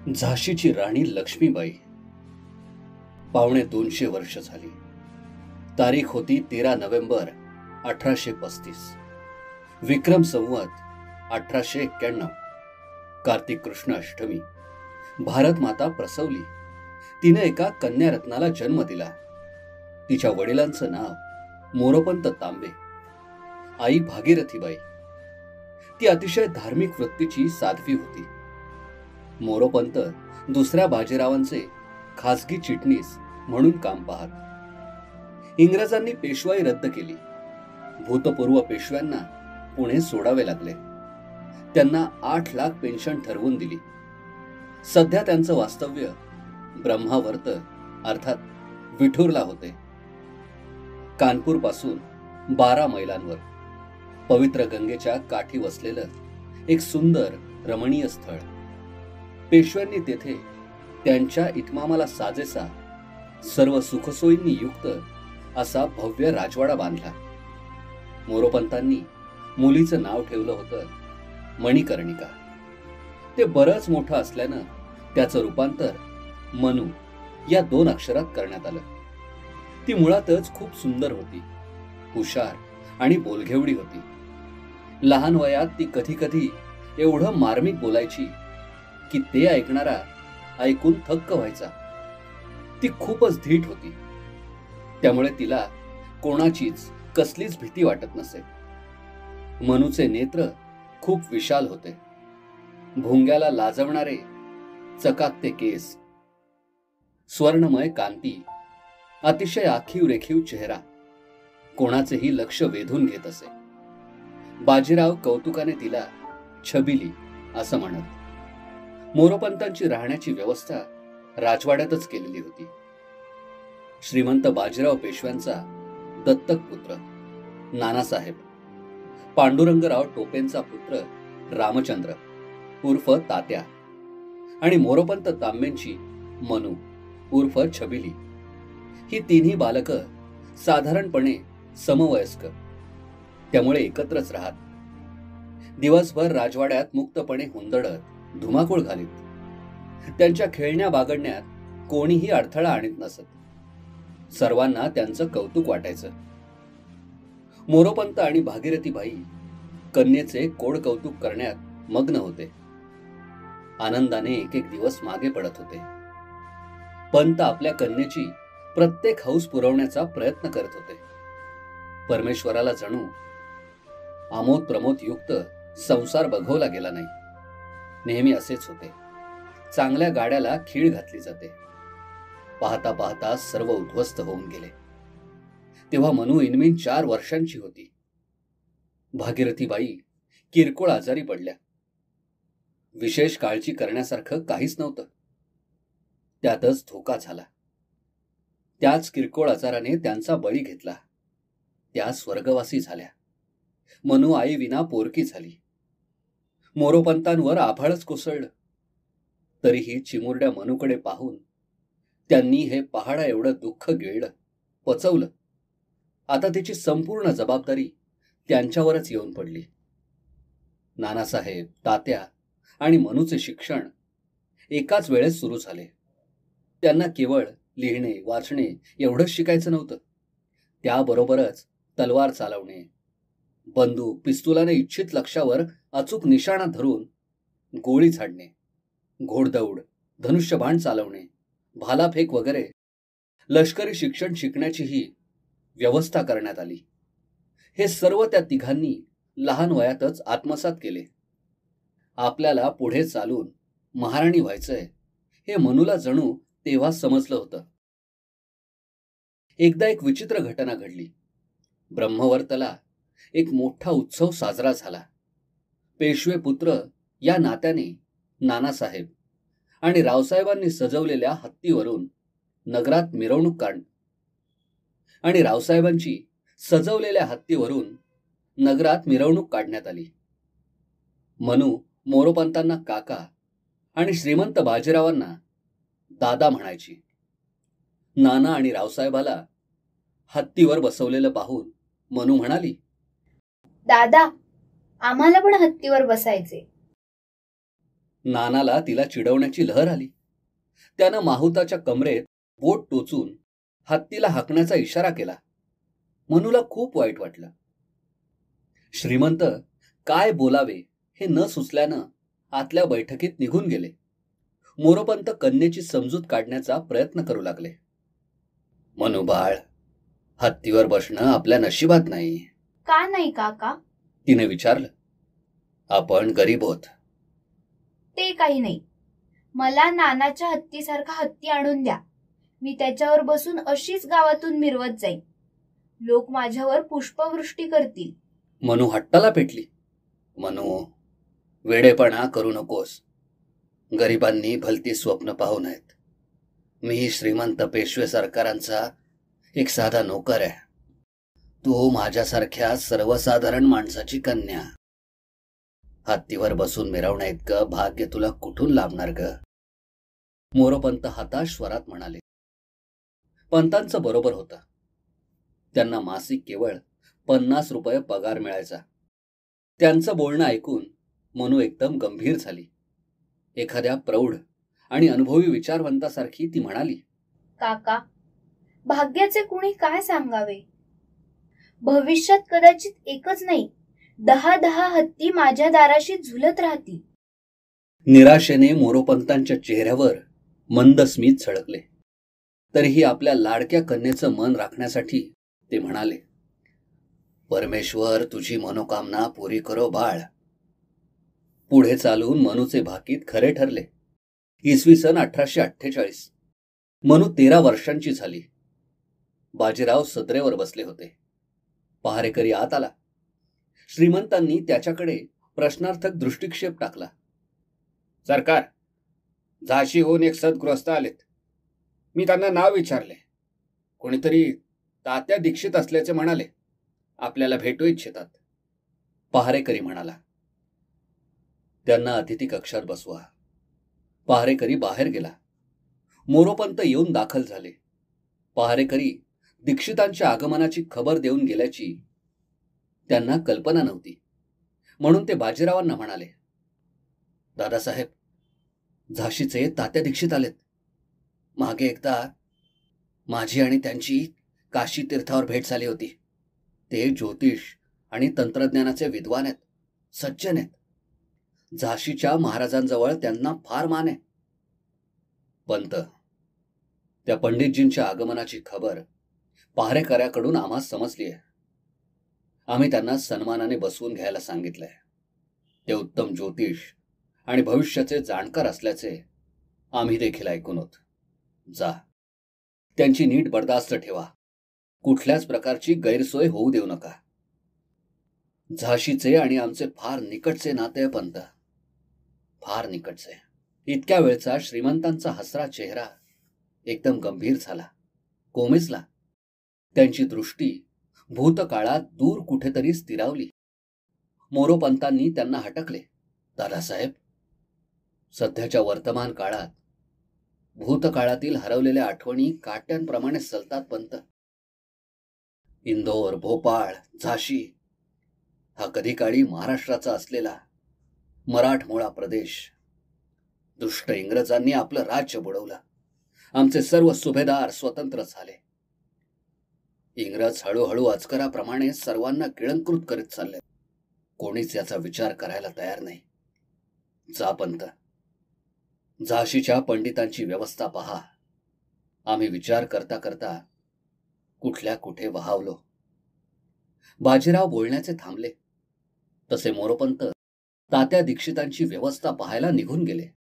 झाशीची राणी लक्ष्मीबाई. पावणे 200 वर्ष झाली. तारीख होती 13 नोव्हेंबर 1835. विक्रम संवत 1891. कार्तिक कृष्ण अष्टमी. भारत माता प्रसवली. तिने एका कन्यारत्नाला जन्म दिला. तिच्या वडिलांचं नाव मोरोपंत तांबे, आई भागीरथीबाई. ती अतिशय धार्मिक वृत्तीची साध्वी होती. मोरोपंत दुसऱ्या बाजीरावांचे खासगी चिटणीस म्हणून काम पाहत. इंग्रजांनी पेशवाई रद्द केली. भूतपूर्व पेशव्यांना पुणे सोडावे लागले. त्यांना 8 लाख पेन्शन ठरवून दिली. सध्या त्यांचं वास्तव्य ब्रह्मावर्त अर्थात विठूरला होते. कानपूर पासून 12 मैलांवर पवित्र गंगेच्या काठी वसलेलं एक सुंदर रमणीय स्थळ. पेशव्यांनी तेथे त्यांच्या इतमामाला साजेसा सर्व सुखसोयींनी युक्त असा भव्य राजवाडा बांधला. मोरोपंतांनी मुलीचं नाव ठेवलं होतं मणिकर्णिका. ते बरंच मोठं असल्यानं त्याचं रूपांतर मनू या 2 अक्षरात करण्यात आलं. ती मुळातच खूप सुंदर होती, हुशार आणि बोलघेवडी होती. लहान वयात ती कधी कधी एवढं मार्मिक बोलायची की ते ऐकणारा ऐकून थक्क व्हायचा. ती खूपच धीट होती, त्यामुळे तिला कोणाचीच कसलीच भीती वाटत नसे. मनूचे नेत्र खूप विशाल होते. भोंग्याला लाजवणारे चकाकते केस, स्वर्णमय कांती, अतिशय आखीव रेखीव चेहरा कोणाचेही लक्ष वेधून घेत असे. बाजीराव कौतुकाने तिला छबिली असं म्हणत. मोरोपंतांची राहण्याची व्यवस्था राजवाड्यातच केलेली होती. श्रीमंत बाजीराव पेशव्यांचा दत्तक पुत्र नानासाहेब, पांडुरंगराव टोपेंचा पुत्र रामचंद्र उर्फ तात्या आणि मोरोपंत तांबेंची मनू उर्फ छबिली, ही तिन्ही बालकं साधारणपणे समवयस्क, त्यामुळे एकत्रच राहत. दिवसभर राजवाड्यात मुक्तपणे हुंदडत धुमाकूळ घालीत. त्यांच्या खेळण्या बागडण्यात कोणीही अडथळा आणत नसत. सर्वांना त्यांचं कौतुक वाटायचं. मोरोपंत आणि भागीरथीबाई कन्येचे कोड कौतुक करण्यात मग्न होते. आनंदाने एक एक दिवस मागे पडत होते. पंत आपल्या कन्येची प्रत्येक हौस पुरवण्याचा प्रयत्न करत होते. परमेश्वराला जणू आमोद प्रमोद युक्त संसार बघवला गेला नाही. नेहमी असेच होते. चांगल्या गाड्याला खीळ घातली जाते. पाहता पाहता सर्व उद्ध्वस्त होऊन गेले. तेव्हा मनू इनमीन 4 वर्षांची होती. भागीरथीबाई किरकोळ आजारी पडल्या. विशेष काळजी करण्यासारखं काहीच नव्हतं. त्यातच धोका झाला. त्याच किरकोळ आजाराने त्यांचा बळी घेतला. त्या स्वर्गवासी झाल्या. मनू आई विना पोरकी झाली. मोरोपंतांवर आभाळच कोसळलं. तरीही चिमुरड्या मनूकडे पाहून त्यांनी हे पहाडा एवढं दुःख गिळलं, पचवलं. आता त्याची संपूर्ण जबाबदारी त्यांच्यावरच येऊन पडली. नानासाहेब, तात्या आणि मनूचे शिक्षण एकाच वेळेस सुरू झाले. त्यांना केवळ लिहिणे वाचणे एवढंच शिकायचं नव्हतं. त्याबरोबरच तलवार चालवणे, बंदूक पिस्तुलाने इच्छित लक्ष्यावर अचूक निशाणा धरून गोळी झाडणे, घोडदौड, धनुष्यबाण चालवणे, भालाफेक वगैरे लष्करी शिक्षण शिकण्याचीही व्यवस्था करण्यात आली. हे सर्व त्या तिघांनी लहान वयातच आत्मसात केले. आपल्याला पुढे चालून महाराणी व्हायचंय हे मनूला जणू तेव्हा समजलं होतं. एकदा एक विचित्र घटना घडली. ब्रह्मवर्तला एक मोठा उत्सव साजरा झाला. पेशवे पुत्र या नात्याने नानासाहेब आणि रावसाहेबांनी सजवलेल्या हत्तीवरून नगरात मिरवणूक काढण्यात आली. मनू मोरोपंतांना काका आणि श्रीमंत बाजीरावांना दादा म्हणायची. नाना आणि रावसाहेबाला हत्तीवर बसवलेलं पाहून मनू म्हणाली, दादा, आम्हाला पण हत्तीवर बसायचे. नानाला तिला चिडवण्याची लहर आली. त्यानं माहुताच्या कमरेत बोट टोचून हत्तीला हाकण्याचा इशारा केला. मनूला खूप वाईट वाटलं. श्रीमंत काय बोलावे हे न सुचल्यानं आतल्या बैठकीत निघून गेले. मोरोपंत कन्येची समजूत काढण्याचा प्रयत्न करू लागले. मनू बाळ, हत्तीवर बसणं आपल्या नशिबात नाही. का नाही काका? तिने विचारलं. आपण गरीब होत. ते काही नाही. मला नानाच्या हत्तीसारखा हत्ती आणून द्या. मी त्याच्यावर बसून अशीच गावातून मिरवत जाईन. लोक माझ्यावर पुष्पवृष्टी करतील. मनू हट्टाला पेटली. मनू, वेडेपणा करू नकोस. गरिबांनी भलती स्वप्न पाहू नयेत. मी श्रीमंत पेशवे सरकारांचा एक साधा नोकर आहे. तू माझ्यासारख्या सर्वसाधारण माणसाची कन्या. हत्तीवर बसून मिरवण्या इतकं भाग्य तुला कुठून लाभणार ग? मोरोपंत हताश स्वरात म्हणाले. पंतांचं बरोबर होतं. त्यांना मासिक केवळ 50 रुपये पगार मिळायचा. त्यांचं बोलणं ऐकून मनू एकदम गंभीर झाली. एखाद्या प्रौढ आणि अनुभवी विचारवंतासारखी ती म्हणाली. काका, भाग्याचे कुणी काय सांगावे? भविष्यात कदाचित एकच नाही, 10 हत्ती माझ्या दाराशी झुलत राहतील. निराशेने मोरोपंतांच्या चेहऱ्यावर मंद स्मित झळकले. तरीही आपल्या लाडक्या कन्येचं मन राखण्यासाठी ते म्हणाले. परमेश्वर तुझी मनोकामना पुरी करो बाळ. पुढे चालून मनूचे भाकीत खरे ठरले. इसवी सन 1848. मनू 13 वर्षांची झाली. बाजीराव सदरेवर बसले होते. पहारेकरी आत आला. श्रीमंतांनी त्याच्याकडे प्रश्नार्थक दृष्टिक्षेप टाकला. सरकार, झाशीहून एक सद्गृहस्थ आलेत. मी त्यांना नाव विचारले. कोणीतरी तात्या दीक्षित असल्याचे म्हणाले. आपल्याला भेटू इच्छितात. पहारेकरी म्हणाला. त्यांना अतिथी कक्षात बसवा. पहारेकरी बाहेर गेला. मोरोपंत येऊन दाखल झाले. पहारेकरी दीक्षितांच्या आगमनाची खबर देऊन गेल्याची त्यांना कल्पना नव्हती. म्हणून ते बाजीरावांना म्हणाले. दादासाहेब, झाशीचे तात्या दीक्षित आलेत. मागे एकदा माझी आणि त्यांची काशी तीर्थावर भेट झाली होती. ते ज्योतिष आणि तंत्रज्ञानाचे विद्वान आहेत, सज्जन आहेत. झाशीच्या महाराजांजवळ त्यांना फार मान आहे. पंत, त्या पंडितजींच्या आगमनाची खबर पहारेकऱ्याकडून आम्हाला समजली आहे. आम्ही त्यांना सन्मानाने बसवून घ्यायला सांगितलंय. ते उत्तम ज्योतिष आणि भविष्याचे जाणकार असल्याचे आम्ही देखील ऐकून आहोत. जा, त्यांची नीट बर्दास्त ठेवा. कुठल्याच प्रकारची गैरसोय होऊ देऊ नका. झाशीचे आणि आमचे फार निकटचे नाते पंत, फार निकटचे. इतक्या वेळचा श्रीमंतांचा हसरा चेहरा एकदम गंभीर झाला, कोमेजला. त्यांची दृष्टी भूतकाळात दूर कुठेतरी स्थिरावली. मोरोपंतांनी त्यांना हटकले. दादासाहेब, सध्याच्या वर्तमान काळात भूतकाळातील हरवलेल्या आठवणी काट्यांप्रमाणे सलतात पंत. इंदोर, भोपाळ, झाशी हा कधी काळी महाराष्ट्राचा असलेला मराठमोळा प्रदेश दुष्ट इंग्रजांनी आपलं राज्य बुडवलं. आमचे सर्व सुभेदार स्वतंत्र झाले. इंग्रज हळूहळू अजगराप्रमाणे सर्वांना गिळंकृत करीत चालले. कोणीच याचा विचार करायला तयार नाही. जा पंत, झाशीच्या पंडितांची व्यवस्था पहा. आम्ही विचार करता करता कुठल्या कुठे वहावलो. बाजीराव बोलण्याचे थांबले. तसे मोरोपंत तात्या दीक्षितांची व्यवस्था पाहायला निघून गेले.